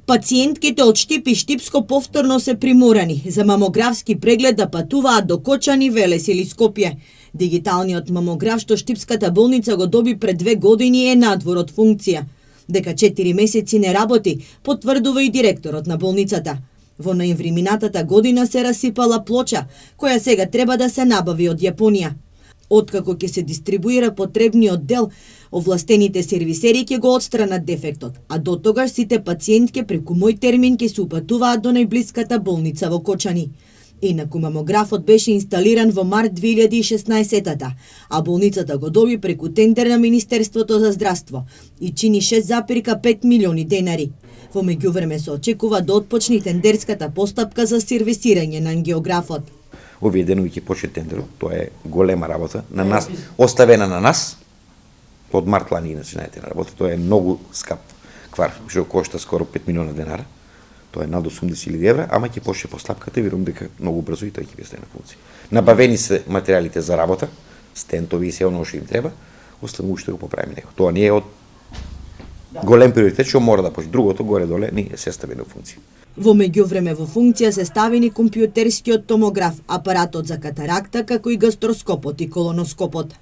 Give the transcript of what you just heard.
Пациентките од Штип и Штипско повторно се приморани за мамографски преглед да патуваат до Кочани, Велес или Скопје. Дигиталниот мамограф што Штипската болница го доби пред 2 години е надвор од функција. Дека 4 месеци не работи, потврдува и директорот на болницата. Во ноември минатата година се расипала плоча, која сега треба да се набави од Јапонија. Откако ќе се дистрибуира потребниот дел, овластените сервисери ќе го отстранат дефектот, а до тогаш сите пациентки преку мој термин ќе се упатуваат до најблиската болница во Кочани. Инаку мамографот беше инсталиран во март 2016-та, а болницата го доби преку тендер на Министерството за здравство и чини 6,5 милиони денари. Во меѓувреме се очекува да отпочне тендерската постапка за сервисирање на ангиографот. Овие денови ќе почне тендерот, тоа е голема работа на нас, оставена на нас. Од март лани начинаете на работа, тоа е многу скап квар, што кошта скоро 5 милиона денара. Тоа е над 80.000 евра, ама ќе почне постапката и верувам дека многу брзо и тој ќе биде на функција. Набавени се материјалите за работа, стентови и се оно што им треба, останува уште го поправиме него. Тоа не е од голем приоритет што мора да почне. Другото горе-доле не се стави на функција. Во меѓувреме во функција се ставени компјутерскиот томограф, апаратот за катаракта, како и гастроскопот и колоноскопот.